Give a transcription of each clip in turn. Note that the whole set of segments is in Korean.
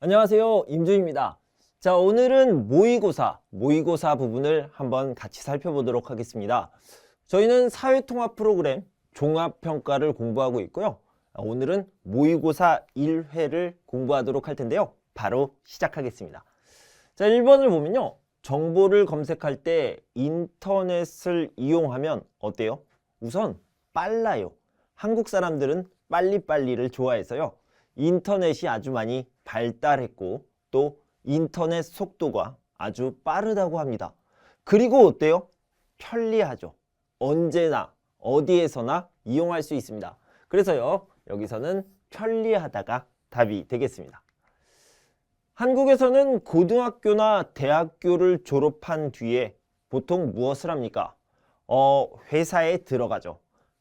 안녕하세요. 임준입니다. 자, 오늘은 모의고사 부분을 한번 같이 살펴보도록 하겠습니다. 저희는 사회통합 프로그램 종합평가를 공부하고 있고요. 오늘은 모의고사 1회를 공부하도록 할 텐데요. 바로 시작하겠습니다. 자, 1번을 보면요. 정보를 검색할 때 인터넷을 이용하면 어때요? 우선 빨라요. 한국 사람들은 빨리빨리를 좋아해서요. 인터넷이 아주 많이 발달했고 또 인터넷 속도가 아주 빠르다고 합니다. 그리고 어때요? 편리하죠. 언제나 어디에서나 이용할 수 있습니다. 그래서요. 여기서는 편리하다가 답이 되겠습니다. 한국에서는 고등학교나 대학교를 졸업한 뒤에 보통 무엇을 합니까? 회사에 들어가죠.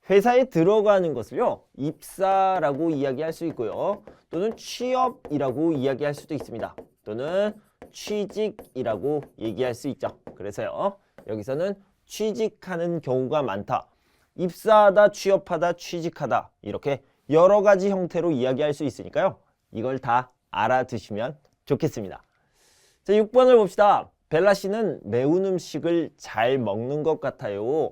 회사에 들어가는 것을요, 입사라고 이야기할 수 있고요. 또는 취업이라고 이야기할 수도 있습니다. 또는 취직이라고 얘기할 수 있죠. 그래서요, 여기서는 취직하는 경우가 많다. 입사하다, 취업하다, 취직하다 이렇게 여러 가지 형태로 이야기할 수 있으니까요. 이걸 다 알아두시면 좋겠습니다. 자, 6번을 봅시다. 벨라 씨는 매운 음식을 잘 먹는 것 같아요.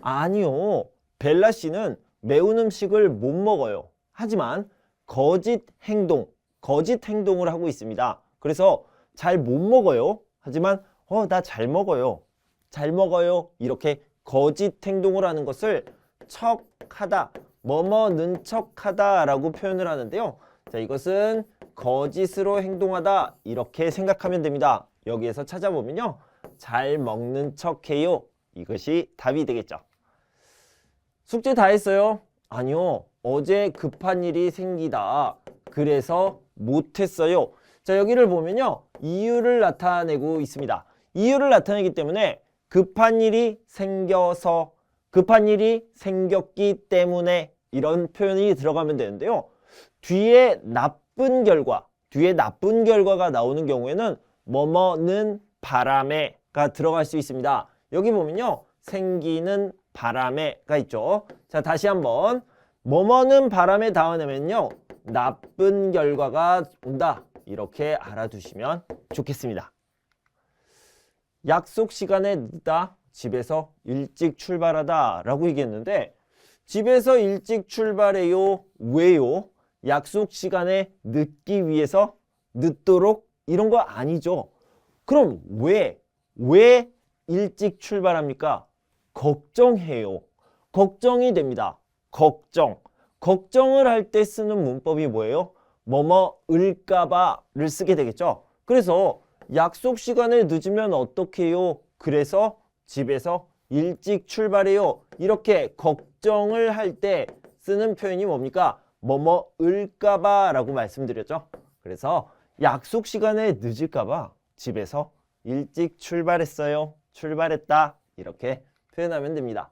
아니요. 벨라 씨는 매운 음식을 못 먹어요. 하지만 거짓 행동을 하고 있습니다. 그래서 잘 못 먹어요. 하지만 나 잘 먹어요. 잘 먹어요. 이렇게 거짓 행동을 하는 것을 척하다, 뭐뭐는 척하다 라고 표현을 하는데요. 자, 이것은 거짓으로 행동하다 이렇게 생각하면 됩니다. 여기에서 찾아보면요. 잘 먹는 척해요. 이것이 답이 되겠죠. 숙제 다 했어요? 아니요. 어제 급한 일이 생기다. 그래서 못했어요. 자, 여기를 보면요. 이유를 나타내고 있습니다. 이유를 나타내기 때문에 급한 일이 생겨서, 급한 일이 생겼기 때문에 이런 표현이 들어가면 되는데요. 뒤에 나쁜 결과가 나오는 경우에는 뭐뭐는 바람에가 들어갈 수 있습니다. 여기 보면요. 생기는 바람에가 있죠. 자, 다시 한번 뭐뭐는 바람에 닿으면요. 나쁜 결과가 온다. 이렇게 알아두시면 좋겠습니다. 약속 시간에 늦다. 집에서 일찍 출발하다 라고 얘기했는데 집에서 일찍 출발해요. 왜요? 약속 시간에 늦기 위해서 늦도록 이런 거 아니죠. 그럼 왜 일찍 출발합니까? 걱정해요. 걱정이 됩니다. 걱정을 할 때 쓰는 문법이 뭐예요? 뭐뭐을까봐를 쓰게 되겠죠. 그래서 약속 시간에 늦으면 어떻게 해요? 그래서 집에서 일찍 출발해요. 이렇게 걱정을 할 때 쓰는 표현이 뭡니까? 뭐뭐을까봐 라고 말씀드렸죠. 그래서 약속 시간에 늦을까봐 집에서 일찍 출발했어요. 출발했다. 이렇게 표현하면 됩니다.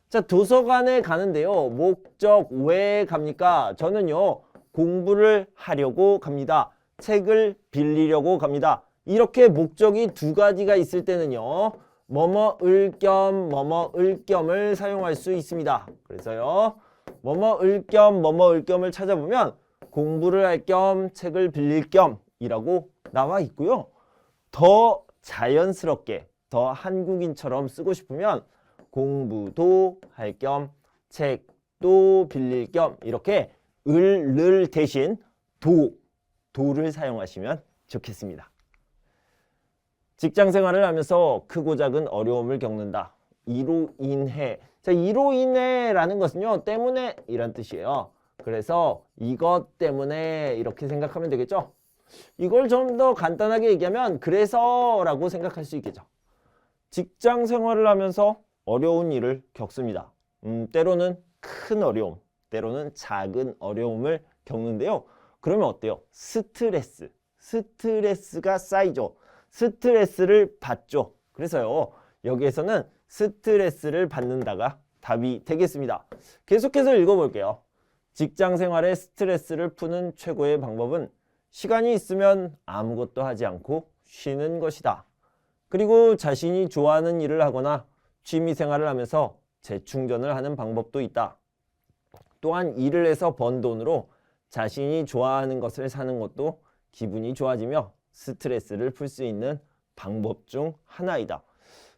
자, 도서관에 가는데요. 목적 왜 갑니까? 저는요. 공부를 하려고 갑니다. 책을 빌리려고 갑니다. 이렇게 목적이 두 가지가 있을 때는요. 뭐뭐을 겸을 사용할 수 있습니다. 그래서요. 뭐뭐을 겸을 찾아보면 공부를 할 겸 책을 빌릴 겸이라고 나와 있고요. 더 자연스럽게 더 한국인처럼 쓰고 싶으면 공부도 할 겸 책도 빌릴 겸 이렇게 을 대신 도를 사용하시면 좋겠습니다. 직장 생활을 하면서 크고 작은 어려움을 겪는다. 이로 인해. 자, 이로 인해라는 것은요. 때문에 이란 뜻이에요. 그래서 이것 때문에 이렇게 생각하면 되겠죠. 이걸 좀 더 간단하게 얘기하면 그래서라고 생각할 수 있겠죠. 직장 생활을 하면서 어려운 일을 겪습니다. 때로는 큰 어려움, 때로는 작은 어려움을 겪는데요. 그러면 어때요? 스트레스가 쌓이죠. 스트레스를 받죠. 그래서요. 여기에서는 스트레스를 받는다가 답이 되겠습니다. 계속해서 읽어볼게요. 직장 생활의 스트레스를 푸는 최고의 방법은 시간이 있으면 아무것도 하지 않고 쉬는 것이다. 그리고 자신이 좋아하는 일을 하거나 취미 생활을 하면서 재충전을 하는 방법도 있다. 또한 일을 해서 번 돈으로 자신이 좋아하는 것을 사는 것도 기분이 좋아지며 스트레스를 풀 수 있는 방법 중 하나이다.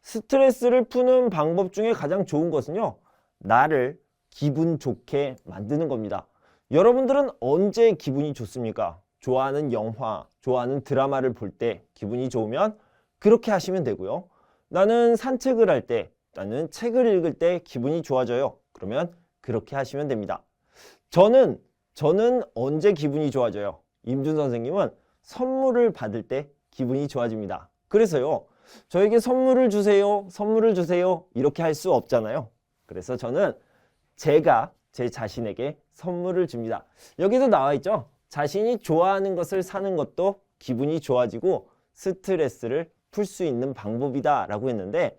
스트레스를 푸는 방법 중에 가장 좋은 것은요, 나를 기분 좋게 만드는 겁니다. 여러분들은 언제 기분이 좋습니까? 좋아하는 영화, 좋아하는 드라마를 볼 때 기분이 좋으면 그렇게 하시면 되고요. 나는 산책을 할 때, 나는 책을 읽을 때 기분이 좋아져요. 그러면 그렇게 하시면 됩니다. 저는 언제 기분이 좋아져요? 임준 선생님은 선물을 받을 때 기분이 좋아집니다. 그래서요, 저에게 선물을 주세요, 선물을 주세요 이렇게 할 수 없잖아요. 그래서 저는 제가 제 자신에게 선물을 줍니다. 여기도 나와 있죠? 자신이 좋아하는 것을 사는 것도 기분이 좋아지고 스트레스를 풀 수 있는 방법이다 라고 했는데,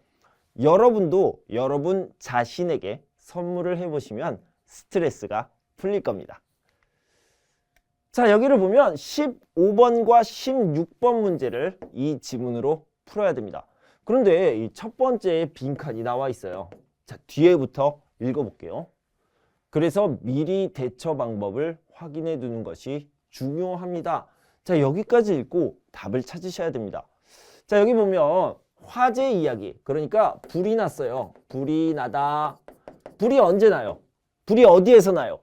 여러분도 여러분 자신에게 선물을 해보시면 스트레스가 풀릴 겁니다. 자, 여기를 보면 15번과 16번 문제를 이 지문으로 풀어야 됩니다. 그런데 이 첫 번째 빈칸이 나와 있어요. 자, 뒤에부터 읽어볼게요. 그래서 미리 대처 방법을 확인해 두는 것이 중요합니다. 자, 여기까지 읽고 답을 찾으셔야 됩니다. 자, 여기 보면 화재 이야기, 그러니까 불이 났어요. 불이 나다. 불이 언제 나요? 불이 어디에서 나요?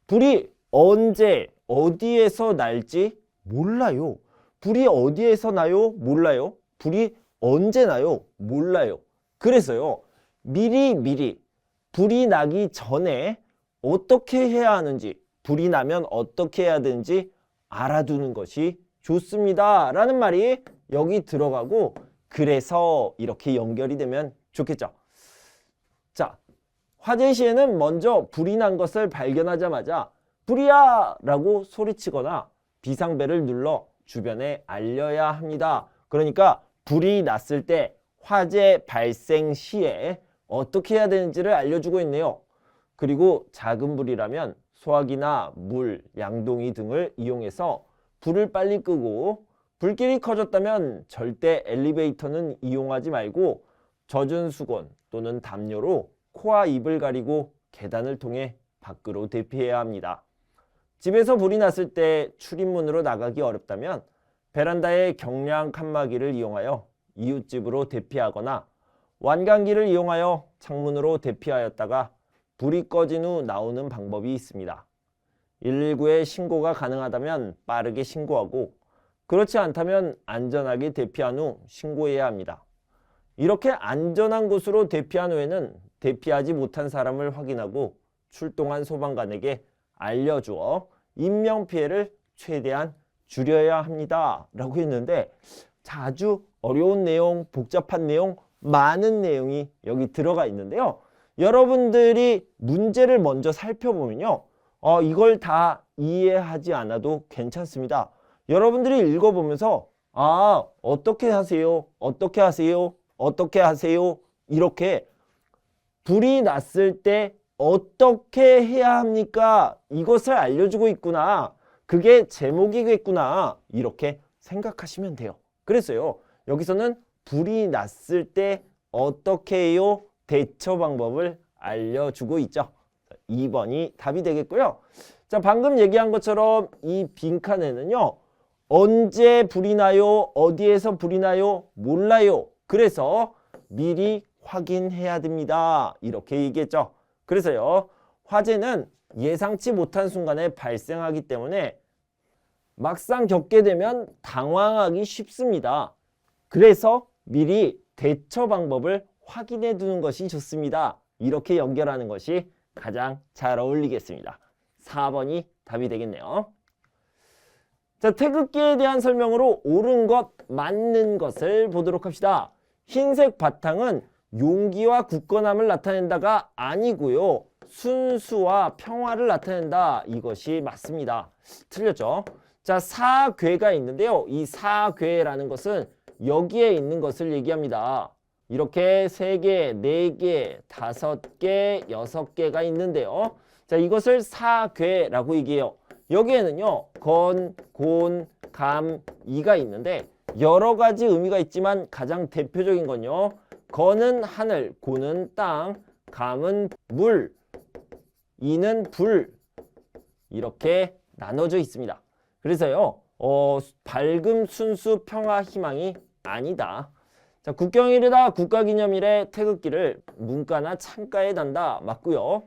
불이 언제 어디에서 날지 몰라요. 불이 어디에서 나요? 몰라요. 불이 언제 나요? 몰라요. 그래서요, 미리 불이 나기 전에 어떻게 해야 하는지, 불이 나면 어떻게 해야 되는지 알아두는 것이 좋습니다 라는 말이 여기 들어가고, 그래서 이렇게 연결이 되면 좋겠죠. 자, 화재 시에는 먼저 불이 난 것을 발견하자마자 불이야! 라고 소리치거나 비상벨을 눌러 주변에 알려야 합니다. 그러니까 불이 났을 때 화재 발생 시에 어떻게 해야 되는지를 알려주고 있네요. 그리고 작은 불이라면 소화기나 물, 양동이 등을 이용해서 불을 빨리 끄고, 불길이 커졌다면 절대 엘리베이터는 이용하지 말고 젖은 수건 또는 담요로 코와 입을 가리고 계단을 통해 밖으로 대피해야 합니다. 집에서 불이 났을 때 출입문으로 나가기 어렵다면 베란다의 경량 칸막이를 이용하여 이웃집으로 대피하거나 완강기를 이용하여 창문으로 대피하였다가 불이 꺼진 후 나오는 방법이 있습니다. 119에 신고가 가능하다면 빠르게 신고하고, 그렇지 않다면 안전하게 대피한 후 신고해야 합니다. 이렇게 안전한 곳으로 대피한 후에는 대피하지 못한 사람을 확인하고 출동한 소방관에게 알려주어 인명피해를 최대한 줄여야 합니다 라고 했는데, 아주 어려운 내용, 복잡한 내용, 많은 내용이 여기 들어가 있는데요. 여러분들이 문제를 먼저 살펴보면요, 이걸 다 이해하지 않아도 괜찮습니다. 여러분들이 읽어보면서 어떻게 하세요? 어떻게 하세요? 어떻게 하세요? 이렇게 불이 났을 때 어떻게 해야 합니까? 이것을 알려주고 있구나. 그게 제목이겠구나. 이렇게 생각하시면 돼요. 그래서요, 여기서는 불이 났을 때 어떻게 해요? 대처 방법을 알려주고 있죠. 2번이 답이 되겠고요. 자, 방금 얘기한 것처럼 이 빈칸에는요, 언제 불이 나요? 어디에서 불이 나요? 몰라요. 그래서 미리 확인해야 됩니다. 이렇게 얘기했죠. 그래서요, 화재는 예상치 못한 순간에 발생하기 때문에 막상 겪게 되면 당황하기 쉽습니다. 그래서 미리 대처 방법을 확인해 두는 것이 좋습니다. 이렇게 연결하는 것이 가장 잘 어울리겠습니다. 4번이 답이 되겠네요. 자, 태극기에 대한 설명으로 옳은 것, 맞는 것을 보도록 합시다. 흰색 바탕은 용기와 굳건함을 나타낸다가 아니고요, 순수와 평화를 나타낸다. 이것이 맞습니다. 틀렸죠? 자, 사괴가 있는데요. 이 사괴라는 것은 여기에 있는 것을 얘기합니다. 이렇게 3개, 4개, 5개, 6개가 있는데요. 자, 이것을 사괴라고 얘기해요. 여기에는요, 건, 곤, 감, 이가 있는데 여러 가지 의미가 있지만 가장 대표적인 건요, 건은 하늘, 곤은 땅, 감은 물, 이는 불, 이렇게 나눠져 있습니다. 그래서요, 밝음, 순수, 평화, 희망이 아니다. 자, 국경일이다, 국가기념일에 태극기를 문가나 창가에 단다. 맞고요.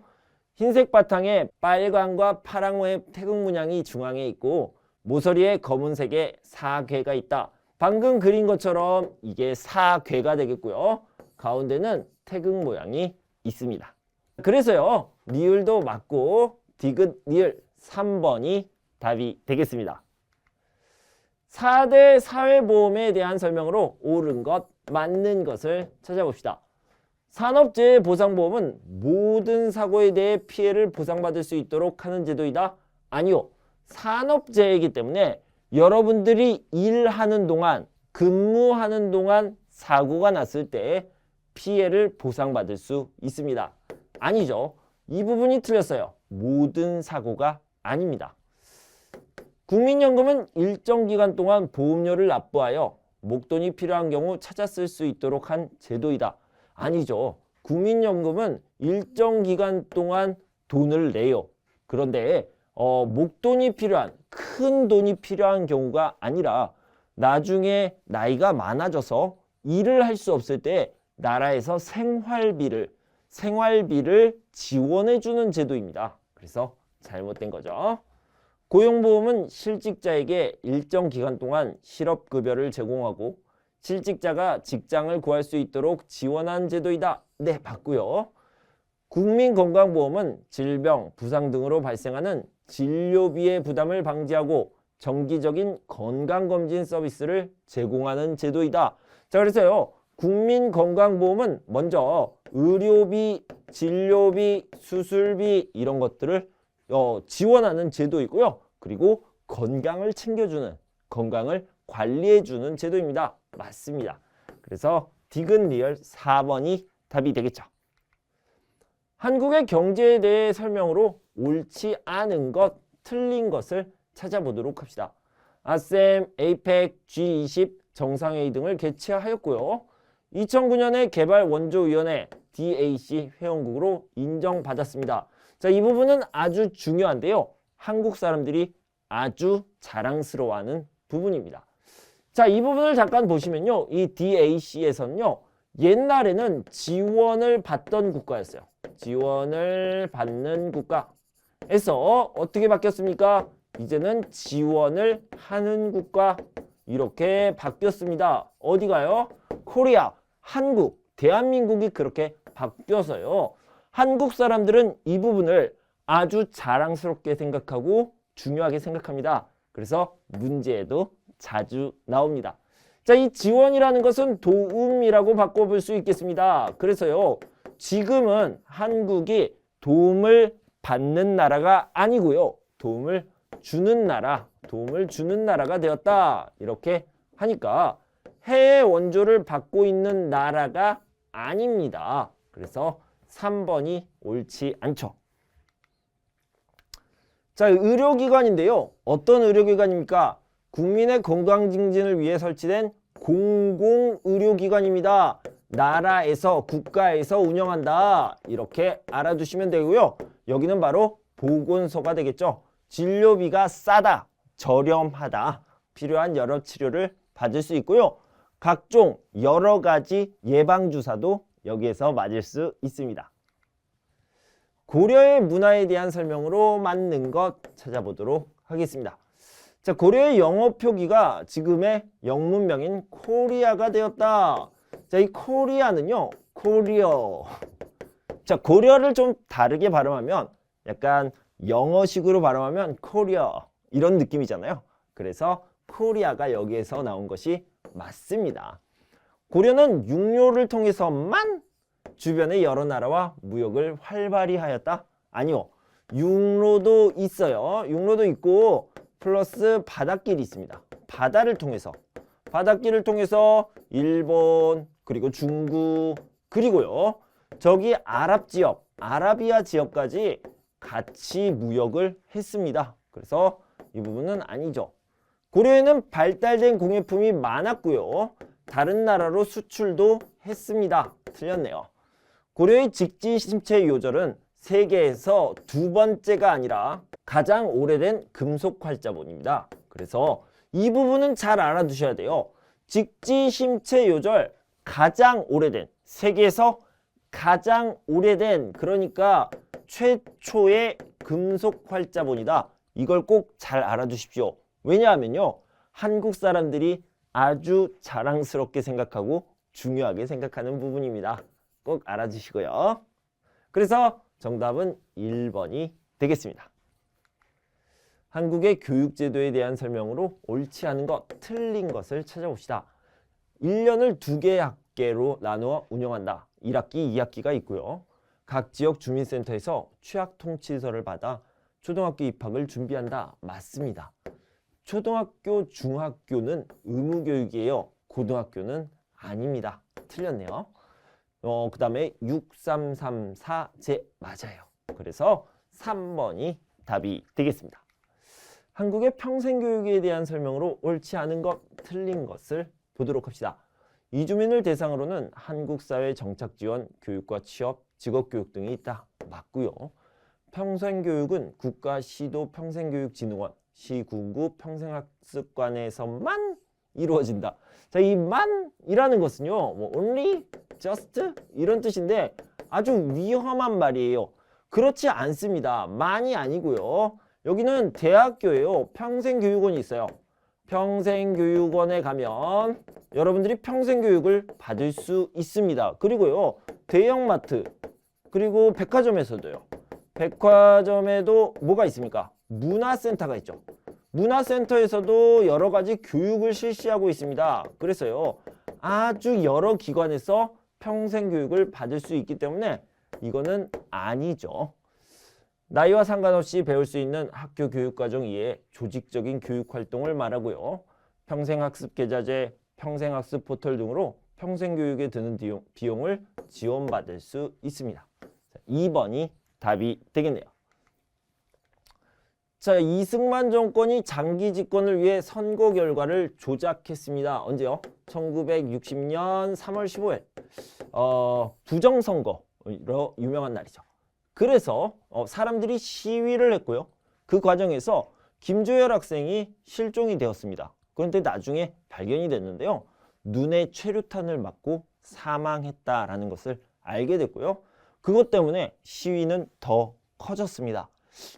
흰색 바탕에 빨강과 파랑의 태극 문양이 중앙에 있고 모서리에 검은색의 사괴가 있다. 방금 그린 것처럼 이게 사괴가 되겠고요. 가운데는 태극 모양이 있습니다. 그래서요, 리을도 맞고 디귿 리을 3번이 답이 되겠습니다. 4대 사회보험에 대한 설명으로 옳은 것, 맞는 것을 찾아봅시다. 산업재해보상보험은 모든 사고에 대해 피해를 보상받을 수 있도록 하는 제도이다. 아니요. 산업재해이기 때문에 여러분들이 일하는 동안, 근무하는 동안 사고가 났을 때 피해를 보상받을 수 있습니다. 아니죠. 이 부분이 틀렸어요. 모든 사고가 아닙니다. 국민연금은 일정 기간 동안 보험료를 납부하여 목돈이 필요한 경우 찾아 쓸 수 있도록 한 제도이다. 아니죠. 국민연금은 일정 기간 동안 돈을 내요. 그런데 목돈이 필요한, 큰 돈이 필요한 경우가 아니라 나중에 나이가 많아져서 일을 할 수 없을 때 나라에서 생활비를 지원해 주는 제도입니다. 그래서 잘못된 거죠. 고용보험은 실직자에게 일정 기간 동안 실업급여를 제공하고 실직자가 직장을 구할 수 있도록 지원한 제도이다. 네, 맞고요. 국민건강보험은 질병, 부상 등으로 발생하는 진료비의 부담을 방지하고 정기적인 건강검진 서비스를 제공하는 제도이다. 자, 그래서요, 국민건강보험은 먼저 의료비, 진료비, 수술비 이런 것들을 지원하는 제도이고요. 그리고 건강을 챙겨주는, 건강을 관리해주는 제도입니다. 맞습니다. 그래서 디귿 리을 4번이 답이 되겠죠. 한국의 경제에 대해 설명으로 옳지 않은 것, 틀린 것을 찾아보도록 합시다. 아셈, 에이펙, G20 정상회의 등을 개최하였고요. 2009년에 개발원조위원회 DAC 회원국으로 인정받았습니다. 자, 이 부분은 아주 중요한데요. 한국 사람들이 아주 자랑스러워하는 부분입니다. 자, 이 부분을 잠깐 보시면요. 이 DAC에서는요. 옛날에는 지원을 받던 국가였어요. 지원을 받는 국가에서 어떻게 바뀌었습니까? 이제는 지원을 하는 국가 이렇게 바뀌었습니다. 어디가요? 코리아, 한국, 대한민국이 그렇게 바뀌어서요. 한국 사람들은 이 부분을 아주 자랑스럽게 생각하고 중요하게 생각합니다. 그래서 문제에도 자주 나옵니다. 자, 이 지원이라는 것은 도움이라고 바꿔볼 수 있겠습니다. 그래서요, 지금은 한국이 도움을 받는 나라가 아니고요. 도움을 주는 나라가 되었다. 이렇게 하니까 해외 원조를 받고 있는 나라가 아닙니다. 그래서 3번이 옳지 않죠. 자, 의료기관인데요. 어떤 의료기관입니까? 국민의 건강 증진을 위해 설치된 공공의료기관입니다. 나라에서, 국가에서 운영한다. 이렇게 알아두시면 되고요. 여기는 바로 보건소가 되겠죠. 진료비가 싸다, 저렴하다, 필요한 여러 치료를 받을 수 있고요. 각종 여러 가지 예방주사도 여기에서 맞을 수 있습니다. 고려의 문화에 대한 설명으로 맞는 것 찾아보도록 하겠습니다. 자, 고려의 영어 표기가 지금의 영문명인 코리아가 되었다. 자, 이 코리아는요, 코리어. 자, 고려를 좀 다르게 발음하면 약간 영어식으로 발음하면 코리아 이런 느낌이잖아요. 그래서 코리아가 여기에서 나온 것이 맞습니다. 고려는 육로를 통해서만 주변의 여러 나라와 무역을 활발히 하였다? 아니요. 육로도 있어요. 육로도 있고 플러스 바닷길이 있습니다. 바닷길을 통해서 일본, 그리고 중국, 그리고요. 저기 아랍 지역, 아라비아 지역까지 같이 무역을 했습니다. 그래서 이 부분은 아니죠. 고려에는 발달된 공예품이 많았고요. 다른 나라로 수출도 했습니다. 틀렸네요. 고려의 직지심체 요절은 세계에서 두 번째가 아니라 가장 오래된 금속 활자본입니다. 그래서 이 부분은 잘 알아두셔야 돼요. 직지심체 요절 가장 오래된, 세계에서 가장 오래된, 그러니까 최초의 금속 활자본이다. 이걸 꼭 잘 알아두십시오. 왜냐하면요, 한국 사람들이 아주 자랑스럽게 생각하고 중요하게 생각하는 부분입니다. 꼭 알아주시고요. 그래서 정답은 1번이 되겠습니다. 한국의 교육제도에 대한 설명으로 옳지 않은 것, 틀린 것을 찾아봅시다. 1년을 2개의 학계로 나누어 운영한다. 1학기, 2학기가 있고요. 각 지역 주민센터에서 취약통지서를 받아 초등학교 입학을 준비한다. 맞습니다. 초등학교, 중학교는 의무교육이에요. 고등학교는 아닙니다. 틀렸네요. 그 다음에 6334제 맞아요. 그래서 3번이 답이 되겠습니다. 한국의 평생교육에 대한 설명으로 옳지 않은 것, 틀린 것을 보도록 합시다. 이주민을 대상으로는 한국사회 정착지원, 교육과 취업, 직업교육 등이 있다. 맞고요. 평생교육은 국가, 시도, 평생교육진흥원, 시군구 평생학습관에서만 이루어진다. 자, 이 만이라는 것은요, 뭐 only, just 이런 뜻인데 아주 위험한 말이에요. 그렇지 않습니다. 만이 아니고요. 여기는 대학교예요. 평생교육원이 있어요. 평생교육원에 가면 여러분들이 평생교육을 받을 수 있습니다. 그리고요, 대형마트, 그리고 백화점에서도요. 백화점에도 뭐가 있습니까? 문화센터가 있죠. 문화센터에서도 여러 가지 교육을 실시하고 있습니다. 그래서요, 아주 여러 기관에서 평생교육을 받을 수 있기 때문에 이거는 아니죠. 나이와 상관없이 배울 수 있는 학교 교육과정 이외에 조직적인 교육활동을 말하고요. 평생학습계좌제, 평생학습 포털 등으로 평생교육에 드는 비용을 지원받을 수 있습니다. 2번이 답이 되겠네요. 자, 이승만 정권이 장기 집권을 위해 선거 결과를 조작했습니다. 언제요? 1960년 3월 15일. 부정선거로 유명한 날이죠. 그래서 사람들이 시위를 했고요. 그 과정에서 김조열 학생이 실종이 되었습니다. 그런데 나중에 발견이 됐는데요. 눈에 최루탄을 맞고 사망했다라는 것을 알게 됐고요. 그것 때문에 시위는 더 커졌습니다.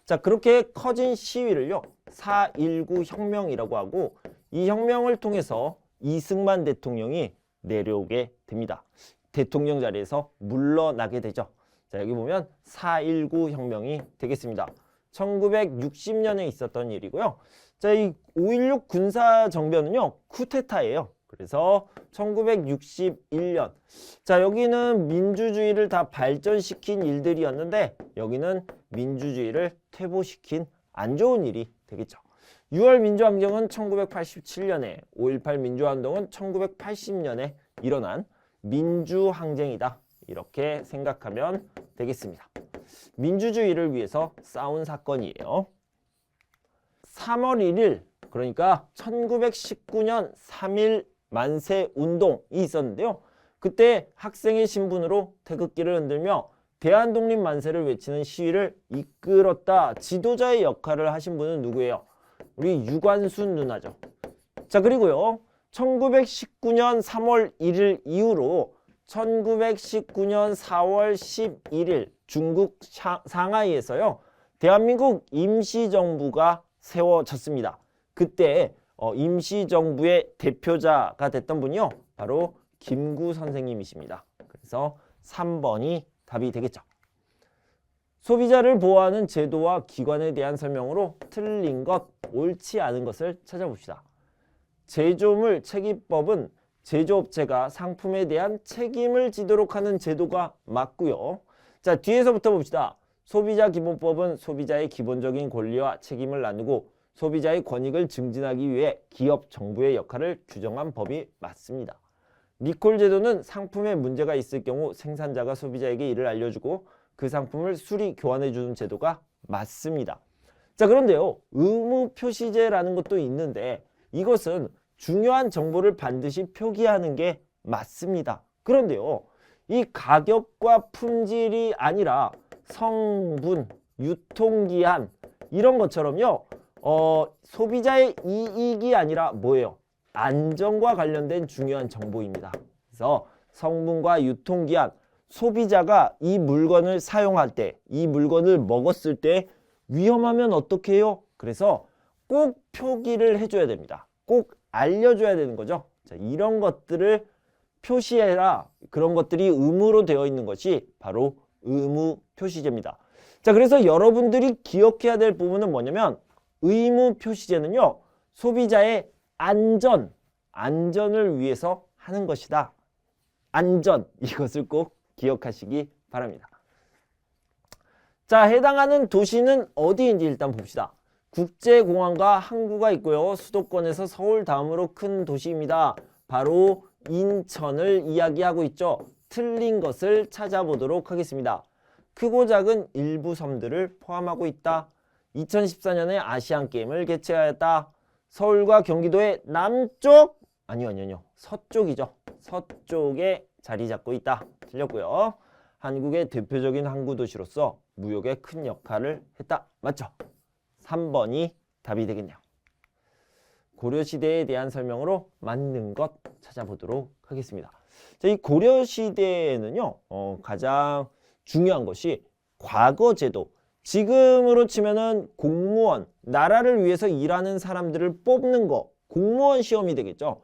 자, 그렇게 커진 시위를요, 4.19 혁명이라고 하고, 이 혁명을 통해서 이승만 대통령이 내려오게 됩니다. 대통령 자리에서 물러나게 되죠. 자, 여기 보면 4.19 혁명이 되겠습니다. 1960년에 있었던 일이고요. 자, 이 5.16 군사정변은요, 쿠데타예요. 그래서 1961년. 자, 여기는 민주주의를 다 발전시킨 일들이었는데 여기는 민주주의를 퇴보시킨 안 좋은 일이 되겠죠. 6월 민주항쟁은 1987년에, 5.18 민주화운동은 1980년에 일어난 민주항쟁이다. 이렇게 생각하면 되겠습니다. 민주주의를 위해서 싸운 사건이에요. 3월 1일, 그러니까 1919년 3.1 만세 운동이 있었는데요. 그때 학생의 신분으로 태극기를 흔들며 대한독립 만세를 외치는 시위를 이끌었다. 지도자의 역할을 하신 분은 누구예요? 우리 유관순 누나죠. 자, 그리고요, 1919년 3월 1일 이후로 1919년 4월 11일 중국 상하이에서요, 대한민국 임시정부가 세워졌습니다. 그때 임시정부의 대표자가 됐던 분이요, 바로 김구 선생님이십니다. 그래서 3번이 답이 되겠죠. 소비자를 보호하는 제도와 기관에 대한 설명으로 틀린 것, 옳지 않은 것을 찾아봅시다. 제조물 책임법은 제조업체가 상품에 대한 책임을 지도록 하는 제도가 맞고요. 자, 뒤에서부터 봅시다. 소비자기본법은 소비자의 기본적인 권리와 책임을 나누고 소비자의 권익을 증진하기 위해 기업, 정부의 역할을 규정한 법이 맞습니다. 리콜 제도는 상품에 문제가 있을 경우 생산자가 소비자에게 이를 알려주고 그 상품을 수리 교환해 주는 제도가 맞습니다. 자, 그런데요, 의무 표시제라는 것도 있는데 이것은 중요한 정보를 반드시 표기하는 게 맞습니다. 그런데요, 이 가격과 품질이 아니라 성분, 유통기한 이런 것처럼요, 소비자의 이익이 아니라 뭐예요? 안전과 관련된 중요한 정보입니다. 그래서 성분과 유통기한, 소비자가 이 물건을 사용할 때, 이 물건을 먹었을 때 위험하면 어떻게 해요? 그래서 꼭 표기를 해줘야 됩니다. 꼭 알려줘야 되는 거죠. 자, 이런 것들을 표시해라. 그런 것들이 의무로 되어 있는 것이 바로 의무 표시제입니다. 자, 그래서 여러분들이 기억해야 될 부분은 뭐냐면 의무 표시제는요, 소비자의 안전을 위해서 하는 것이다. 안전, 이것을 꼭 기억하시기 바랍니다. 자, 해당하는 도시는 어디인지 일단 봅시다. 국제공항과 항구가 있고요. 수도권에서 서울 다음으로 큰 도시입니다. 바로 인천을 이야기하고 있죠. 틀린 것을 찾아보도록 하겠습니다. 크고 작은 일부 섬들을 포함하고 있다. 2014년에 아시안게임을 개최하였다. 서울과 경기도의 남쪽, 아니요. 서쪽이죠. 서쪽에 자리 잡고 있다. 틀렸고요. 한국의 대표적인 항구 도시로서 무역에 큰 역할을 했다. 맞죠? 3번이 답이 되겠네요. 고려시대에 대한 설명으로 맞는 것 찾아보도록 하겠습니다. 자, 이 고려시대에는요, 가장 중요한 것이 과거제도. 지금으로 치면은 공무원, 나라를 위해서 일하는 사람들을 뽑는 거, 공무원 시험이 되겠죠.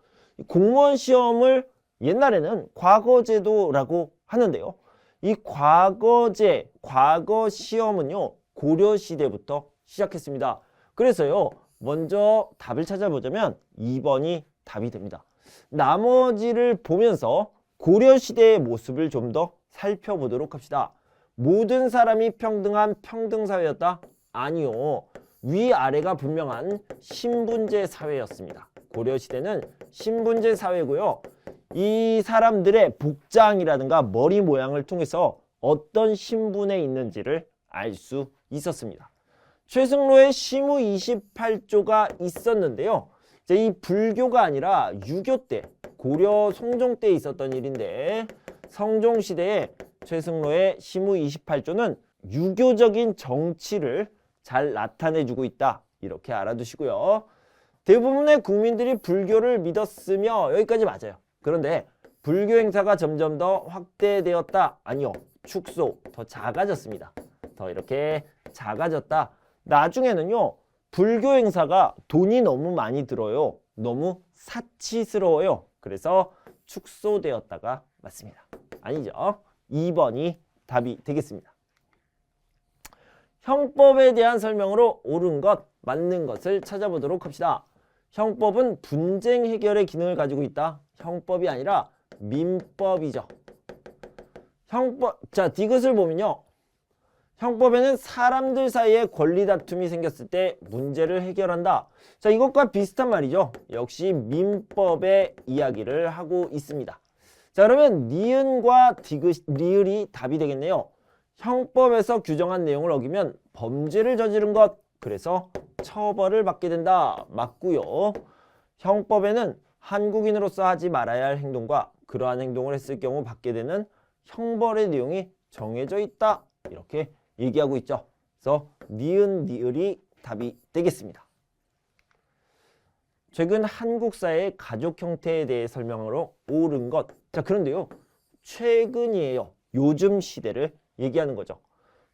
공무원 시험을 옛날에는 과거제도라고 하는데요. 이 과거제, 과거 시험은요, 고려시대부터 시작했습니다. 그래서요, 먼저 답을 찾아보자면 2번이 답이 됩니다. 나머지를 보면서 고려시대의 모습을 좀 더 살펴보도록 합시다. 모든 사람이 평등한 평등사회였다? 아니요. 위아래가 분명한 신분제 사회였습니다. 고려시대는 신분제 사회고요. 이 사람들의 복장이라든가 머리 모양을 통해서 어떤 신분에 있는지를 알 수 있었습니다. 최승로의 시무 28조가 있었는데요. 이 불교가 아니라 유교 때, 고려 성종 때 있었던 일인데, 성종시대에 최승로의 시무 28조는 유교적인 정치를 잘 나타내주고 있다. 이렇게 알아두시고요. 대부분의 국민들이 불교를 믿었으며 여기까지 맞아요. 그런데 불교 행사가 점점 더 확대되었다. 아니요. 축소, 더 작아졌습니다. 더 이렇게 작아졌다. 나중에는요. 불교 행사가 돈이 너무 많이 들어요. 너무 사치스러워요. 그래서 축소되었다가 맞습니다. 아니죠. 2번이 답이 되겠습니다. 형법에 대한 설명으로 옳은 것, 맞는 것을 찾아보도록 합시다. 형법은 분쟁 해결의 기능을 가지고 있다. 형법이 아니라 민법이죠. 형법, 자, 디귿을 보면요. 형법에는 사람들 사이에 권리 다툼이 생겼을 때 문제를 해결한다. 자, 이것과 비슷한 말이죠. 역시 민법의 이야기를 하고 있습니다. 자, 그러면 니은과 디귿, 리을이 답이 되겠네요. 형법에서 규정한 내용을 어기면 범죄를 저지른 것, 그래서 처벌을 받게 된다. 맞고요. 형법에는 한국인으로서 하지 말아야 할 행동과 그러한 행동을 했을 경우 받게 되는 형벌의 내용이 정해져 있다. 이렇게 얘기하고 있죠. 그래서 니은, 니을이 답이 되겠습니다. 최근 한국 사회의 가족 형태에 대해 설명으로 옳은 것. 자, 그런데요. 최근이에요. 요즘 시대를 얘기하는 거죠.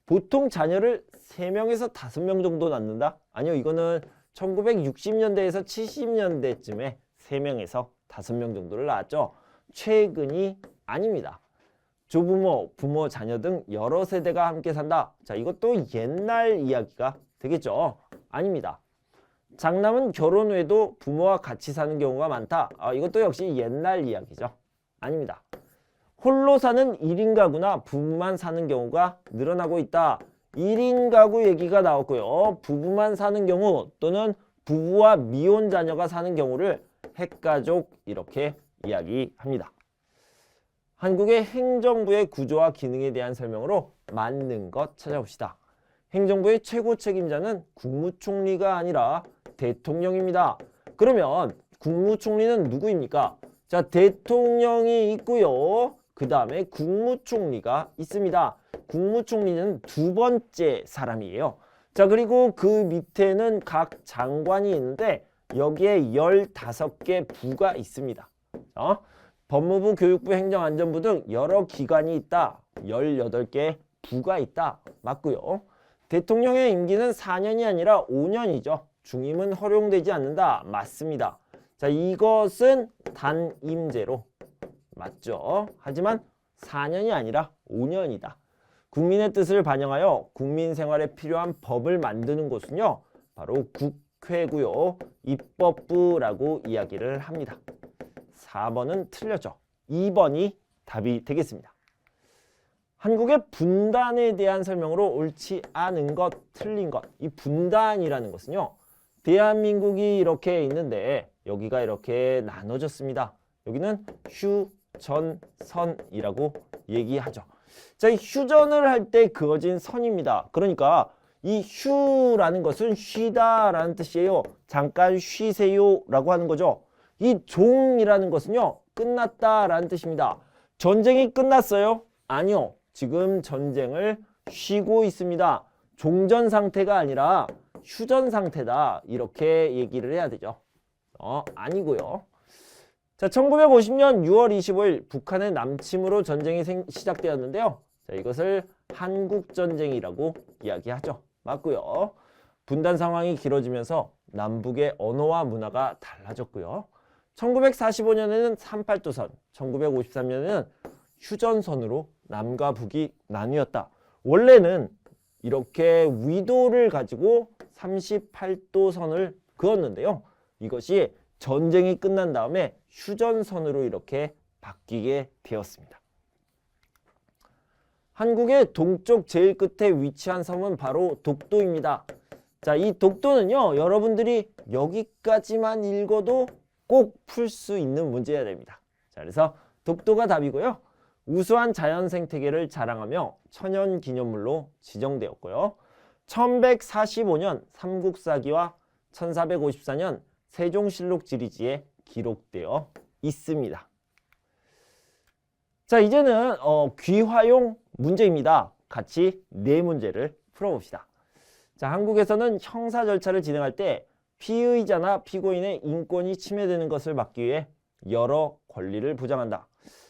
보통 자녀를 3명에서 5명 정도 낳는다? 아니요. 이거는 1960년대에서 70년대쯤에 3명에서 5명 정도를 낳았죠. 최근이 아닙니다. 조부모, 부모, 자녀 등 여러 세대가 함께 산다. 자, 이것도 옛날 이야기가 되겠죠. 아닙니다. 장남은 결혼 후에도 부모와 같이 사는 경우가 많다. 이것도 역시 옛날 이야기죠. 아닙니다. 홀로 사는 1인 가구나 부부만 사는 경우가 늘어나고 있다. 1인 가구 얘기가 나왔고요. 부부만 사는 경우 또는 부부와 미혼 자녀가 사는 경우를 핵가족 이렇게 이야기합니다. 한국의 행정부의 구조와 기능에 대한 설명으로 맞는 것 찾아봅시다. 행정부의 최고 책임자는 국무총리가 아니라 대통령입니다. 그러면 국무총리는 누구입니까? 자, 대통령이 있고요. 그 다음에 국무총리가 있습니다. 국무총리는 두 번째 사람이에요. 자, 그리고 그 밑에는 각 장관이 있는데 여기에 15개 부가 있습니다. 법무부, 교육부, 행정안전부 등 여러 기관이 있다. 18개 부가 있다. 맞고요. 대통령의 임기는 4년이 아니라 5년이죠. 중임은 허용되지 않는다. 맞습니다. 자, 이것은 단임제로 맞죠. 하지만 4년이 아니라 5년이다. 국민의 뜻을 반영하여 국민 생활에 필요한 법을 만드는 곳은요, 바로 국회고요. 입법부라고 이야기를 합니다. 4번은 틀렸죠. 2번이 답이 되겠습니다. 한국의 분단에 대한 설명으로 옳지 않은 것, 틀린 것. 이 분단이라는 것은요, 대한민국이 이렇게 있는데 여기가 이렇게 나눠졌습니다. 여기는 휴, 전, 선이라고 얘기하죠. 자, 이 휴전을 할 때 그어진 선입니다. 그러니까 이 휴라는 것은 쉬다라는 뜻이에요. 잠깐 쉬세요라고 하는 거죠. 이 종이라는 것은요, 끝났다라는 뜻입니다. 전쟁이 끝났어요? 아니요. 지금 전쟁을 쉬고 있습니다. 종전 상태가 아니라 휴전 상태다. 이렇게 얘기를 해야 되죠. 아니고요. 자, 1950년 6월 25일 북한의 남침으로 전쟁이 시작되었는데요. 자, 이것을 한국전쟁이라고 이야기하죠. 맞고요. 분단 상황이 길어지면서 남북의 언어와 문화가 달라졌고요. 1945년에는 38도선, 1953년에는 휴전선으로 남과 북이 나뉘었다. 원래는 이렇게 위도를 가지고 38도선을 그었는데요. 이것이 전쟁이 끝난 다음에 휴전선으로 이렇게 바뀌게 되었습니다. 한국의 동쪽 제일 끝에 위치한 섬은 바로 독도입니다. 자, 이 독도는요, 여러분들이 여기까지만 읽어도 꼭 풀 수 있는 문제여야 됩니다. 자, 그래서 독도가 답이고요. 우수한 자연 생태계를 자랑하며 천연기념물로 지정되었고요. 1145년 삼국사기와 1454년 세종실록 지리지에 기록되어 있습니다. 자, 이제는 귀화용 문제입니다. 같이 네 문제를 풀어봅시다. 자, 한국에서는 형사 절차를 진행할 때 피의자나 피고인의 인권이 침해되는 것을 막기 위해 여러 권리를 보장한다.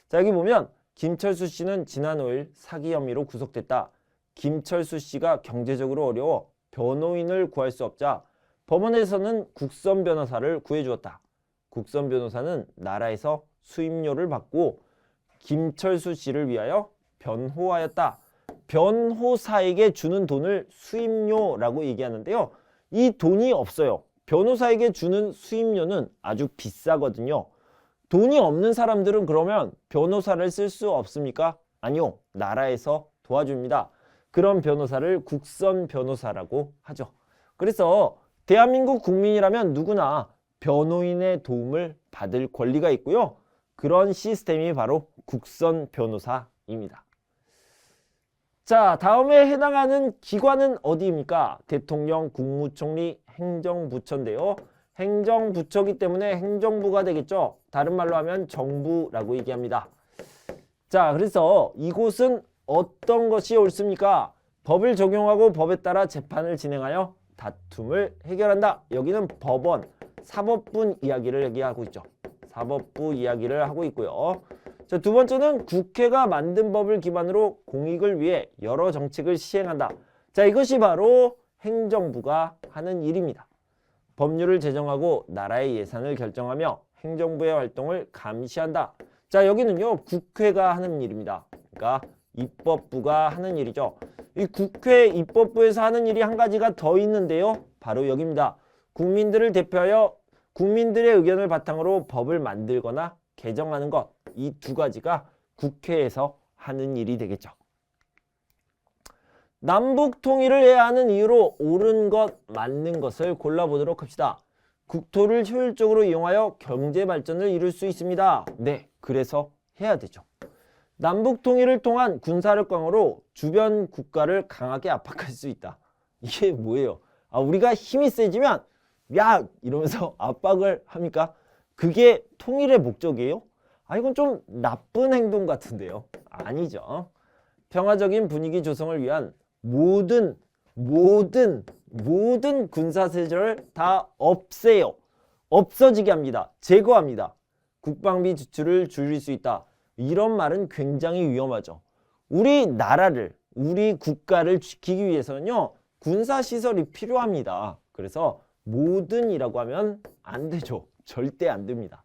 자, 여기 보면 김철수 씨는 지난 5일 사기 혐의로 구속됐다. 김철수 씨가 경제적으로 어려워 변호인을 구할 수 없자 법원에서는 국선 변호사를 구해주었다. 국선 변호사는 나라에서 수임료를 받고 김철수 씨를 위하여 변호하였다. 변호사에게 주는 돈을 수임료라고 얘기하는데요. 이 돈이 없어요. 변호사에게 주는 수임료는 아주 비싸거든요. 돈이 없는 사람들은 그러면 변호사를 쓸 수 없습니까? 아니요. 나라에서 도와줍니다. 그런 변호사를 국선 변호사라고 하죠. 그래서 대한민국 국민이라면 누구나 변호인의 도움을 받을 권리가 있고요. 그런 시스템이 바로 국선 변호사입니다. 자, 다음에 해당하는 기관은 어디입니까? 대통령, 국무총리, 행정부처인데요. 행정부처이기 때문에 행정부가 되겠죠. 다른 말로 하면 정부라고 얘기합니다. 자, 그래서 이곳은 어떤 것이 옳습니까? 법을 적용하고 법에 따라 재판을 진행하여 다툼을 해결한다. 여기는 법원, 사법부 이야기를 얘기하고 있죠. 사법부 이야기를 하고 있고요. 자, 두 번째는 국회가 만든 법을 기반으로 공익을 위해 여러 정책을 시행한다. 자, 이것이 바로 행정부가 하는 일입니다. 법률을 제정하고 나라의 예산을 결정하며 행정부의 활동을 감시한다. 자, 여기는요, 국회가 하는 일입니다. 그러니까 입법부가 하는 일이죠. 이 국회 입법부에서 하는 일이 한 가지가 더 있는데요. 바로 여기입니다. 국민들을 대표하여 국민들의 의견을 바탕으로 법을 만들거나 개정하는 것. 이 두 가지가 국회에서 하는 일이 되겠죠. 남북 통일을 해야 하는 이유로 옳은 것, 맞는 것을 골라보도록 합시다. 국토를 효율적으로 이용하여 경제 발전을 이룰 수 있습니다. 네, 그래서 해야 되죠. 남북 통일을 통한 군사력 강화로 주변 국가를 강하게 압박할 수 있다. 이게 뭐예요? 우리가 힘이 세지면 야! 이러면서 압박을 합니까? 그게 통일의 목적이에요? 이건 좀 나쁜 행동 같은데요. 아니죠. 평화적인 분위기 조성을 위한 모든 모든 군사세력을 다 없애요. 없어지게 합니다. 제거합니다. 국방비 지출을 줄일 수 있다. 이런 말은 굉장히 위험하죠. 우리 나라를, 우리 국가를 지키기 위해서는요, 군사시설이 필요합니다. 그래서 모든이라고 하면 안 되죠. 절대 안 됩니다.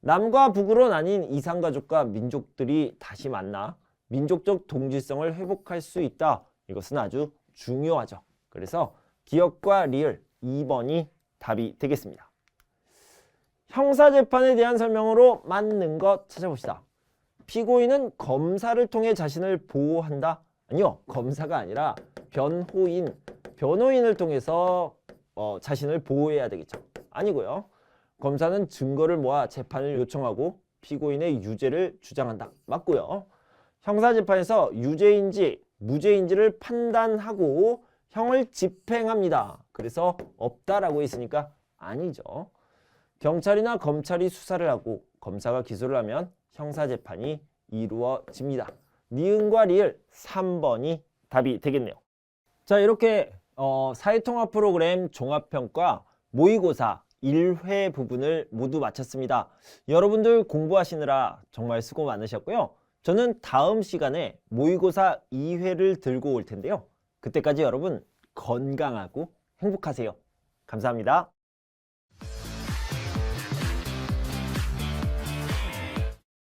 남과 북으로 나뉜 이산가족과 민족들이 다시 만나 민족적 동질성을 회복할 수 있다. 이것은 아주 중요하죠. 그래서 기억과 리을 2번이 답이 되겠습니다. 형사재판에 대한 설명으로 맞는 것 찾아봅시다. 피고인은 검사를 통해 자신을 보호한다? 아니요. 검사가 아니라 변호인을 통해서 자신을 보호해야 되겠죠. 아니고요. 검사는 증거를 모아 재판을 요청하고 피고인의 유죄를 주장한다. 맞고요. 형사재판에서 유죄인지 무죄인지를 판단하고 형을 집행합니다. 그래서 없다라고 했으니까 아니죠. 경찰이나 검찰이 수사를 하고 검사가 기소를 하면 형사재판이 이루어집니다. 니은과 리을 3번이 답이 되겠네요. 자, 이렇게 사회통합 프로그램 종합평가 모의고사 1회 부분을 모두 마쳤습니다. 여러분들 공부하시느라 정말 수고 많으셨고요. 저는 다음 시간에 모의고사 2회를 들고 올 텐데요. 그때까지 여러분 건강하고 행복하세요. 감사합니다.